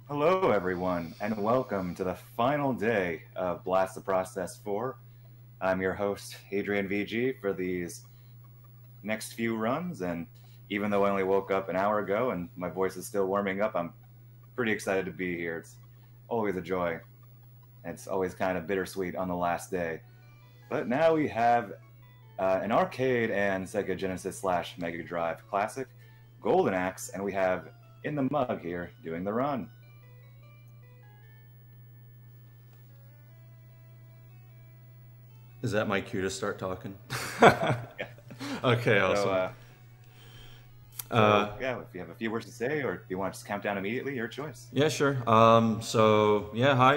Hello, everyone, and welcome to the final day of Blast the Process 4. I'm your host, Adrian VG, for these next few runs. And even though I only woke up an hour ago and my voice is still warming up, I'm pretty excited to be here. It's always a joy. It's always kind of bittersweet on the last day. But now we have an arcade and Sega Genesis / Mega Drive classic, Golden Axe, and we have InTheMug here doing the run. Is that my cue to start talking? Yeah. Okay, awesome. Yeah, if you have a few words to say, or if you want to just count down immediately, your choice. Yeah, sure. Hi,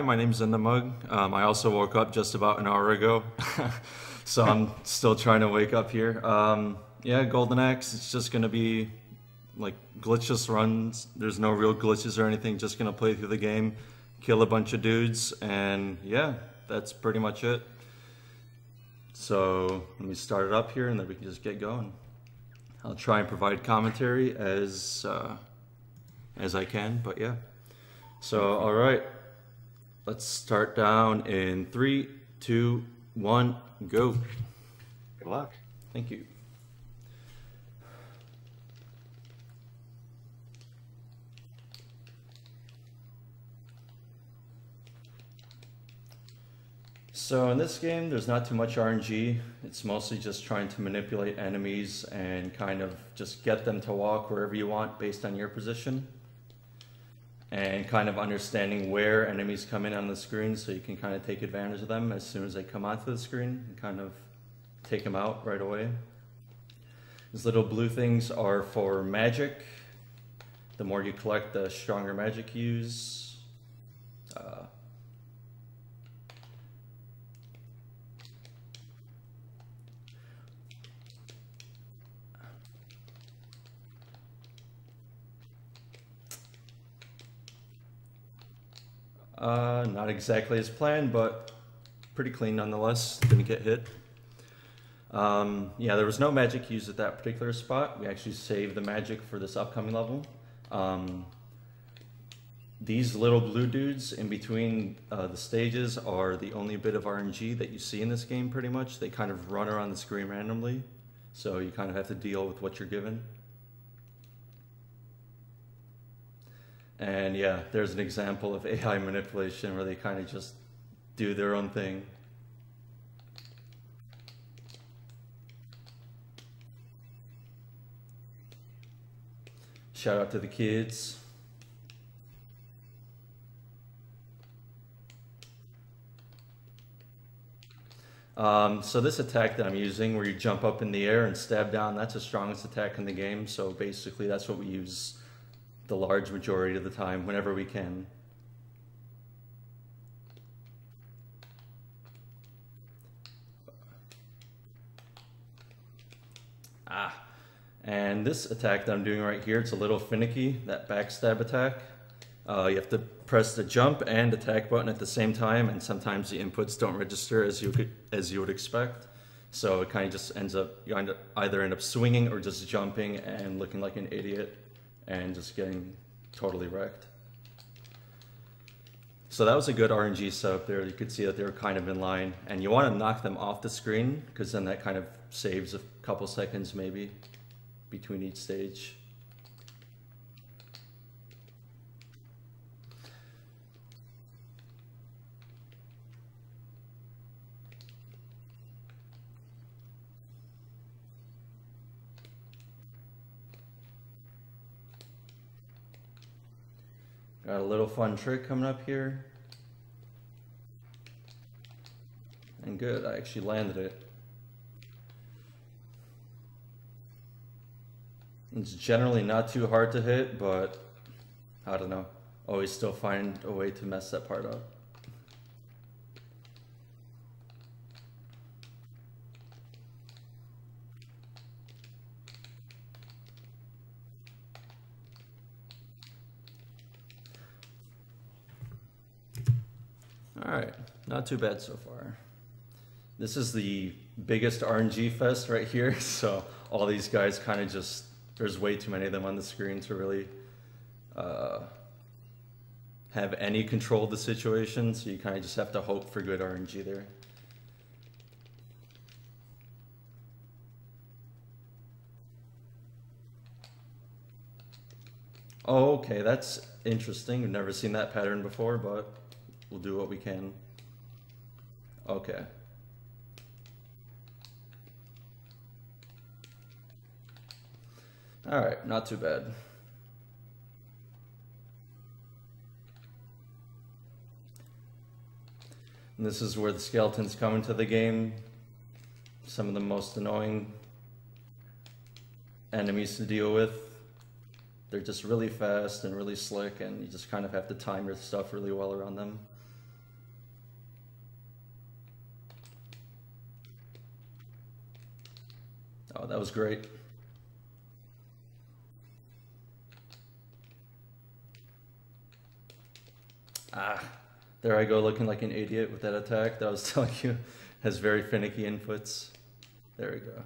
my name's InTheMug. I also woke up just about an hour ago, so I'm still trying to wake up here. Yeah, Golden Axe, it's just gonna be like glitchless runs. There's no real glitches or anything, just gonna play through the game, kill a bunch of dudes, and yeah, that's pretty much it. So let me start it up here and then we can just get going. I'll try and provide commentary as I can, but yeah. So, all right, let's start down in 3, 2, 1, go. Good luck. Thank you. So in this game, there's not too much RNG. It's mostly just trying to manipulate enemies and kind of just get them to walk wherever you want based on your position. And kind of understanding where enemies come in on the screen so you can kind of take advantage of them as soon as they come onto the screen and kind of take them out right away. These little blue things are for magic. The more you collect, the stronger magic you use. Not exactly as planned, but pretty clean nonetheless. Didn't get hit. Yeah, there was no magic used at that particular spot. We actually saved the magic for this upcoming level. These little blue dudes in between the stages are the only bit of RNG that you see in this game pretty much. They kind of run around the screen randomly, so you kind of have to deal with what you're given. And yeah, there's an example of AI manipulation where they kind of just do their own thing. Shout out to the kids. So this attack that I'm using, where you jump up in the air and stab down, that's the strongest attack in the game. So basically that's what we use the large majority of the time, whenever we can. And this attack that I'm doing right here, it's a little finicky, that backstab attack. You have to press the jump and attack button at the same time, and sometimes the inputs don't register as you would expect. So it kind of just ends up, you either end up swinging or just jumping and looking like an idiot and just getting totally wrecked. So that was a good RNG setup there. You could see that they were kind of in line, and you want to knock them off the screen because then that kind of saves a couple seconds maybe between each stage. Got a little fun trick coming up here. And good, I actually landed it. It's generally not too hard to hit, but I don't know. Always still find a way to mess that part up. Alright, not too bad so far. This is the biggest RNG fest right here, so all these guys kind of just, there's way too many of them on the screen to really have any control of the situation, so you kind of just have to hope for good RNG there. Oh, okay, that's interesting. We've never seen that pattern before, but we'll do what we can. Okay. All right, not too bad. And this is where the skeletons come into the game. Some of the most annoying enemies to deal with. They're just really fast and really slick, and you just kind of have to time your stuff really well around them. Oh, that was great. Ah, there I go looking like an idiot with that attack that I was telling you has very finicky inputs. There we go.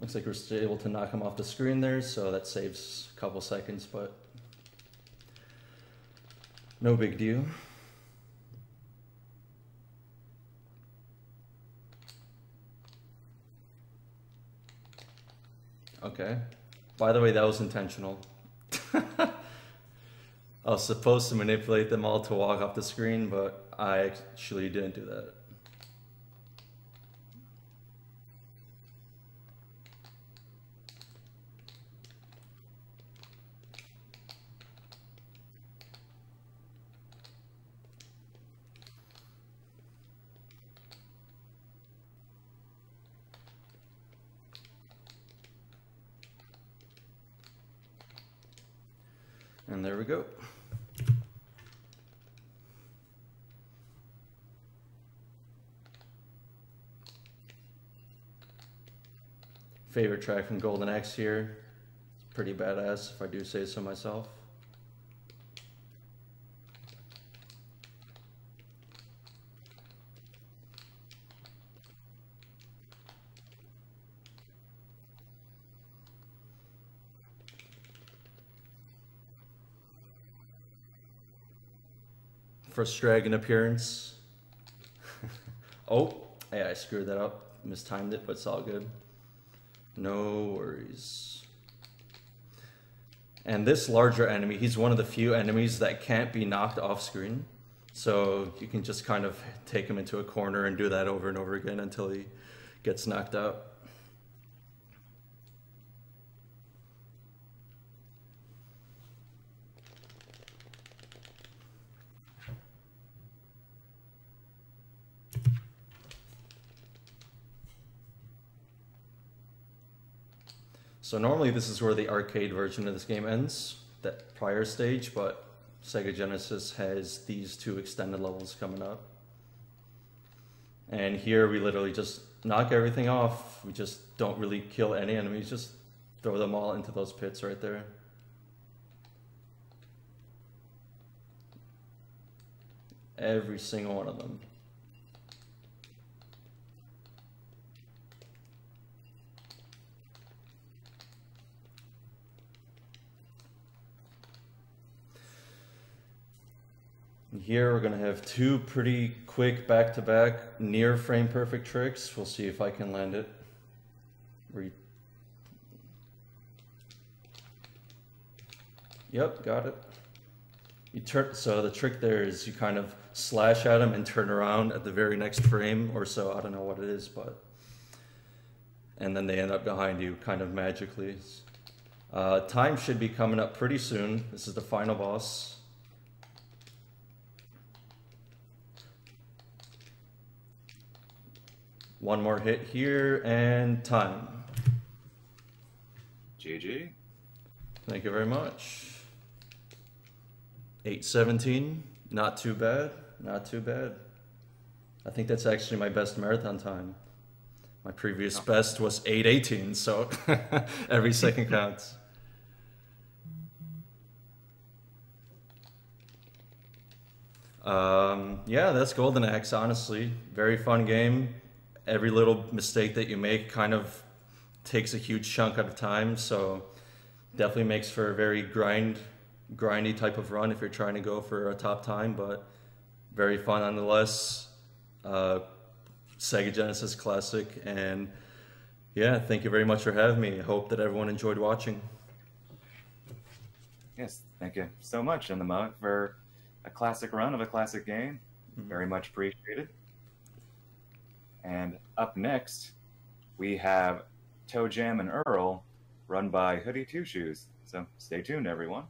Looks like we're still able to knock him off the screen there, so that saves a couple seconds, but no big deal. Okay. By the way, that was intentional. I was supposed to manipulate them all to walk off the screen, but I actually didn't do that. And there we go. Favorite track from Golden Axe here. It's pretty badass, if I do say so myself. First dragon appearance. Oh, yeah, I screwed that up. Mistimed it, but it's all good. No worries. And this larger enemy, he's one of the few enemies that can't be knocked off screen. So you can just kind of take him into a corner and do that over and over again until he gets knocked out. So normally this is where the arcade version of this game ends, that prior stage, but Sega Genesis has these two extended levels coming up. And here we literally just knock everything off. We just don't really kill any enemies, just throw them all into those pits right there. Every single one of them. Here we're going to have two pretty quick back-to-back near frame perfect tricks. We'll see if I can land it. Yep, got it. So the trick there is you kind of slash at them and turn around at the very next frame or so. I don't know what it is, but... And then they end up behind you kind of magically. Time should be coming up pretty soon. This is the final boss. One more hit here, and time. GG. Thank you very much. 8:17, not too bad, not too bad. I think that's actually my best marathon time. My previous best was 8:18, so every second counts. Yeah, that's Golden Axe, honestly. Very fun game. Every little mistake that you make kind of takes a huge chunk of time, so definitely makes for a very grindy type of run if you're trying to go for a top time, but very fun nonetheless. Uh, Sega Genesis classic, and yeah, thank you very much for having me. I hope that everyone enjoyed watching. Yes, thank you so much, InTheMug, for a classic run of a classic game. Very much appreciated. And up next, we have Toe Jam and Earl, run by Hoodie Two Shoes. So stay tuned, everyone.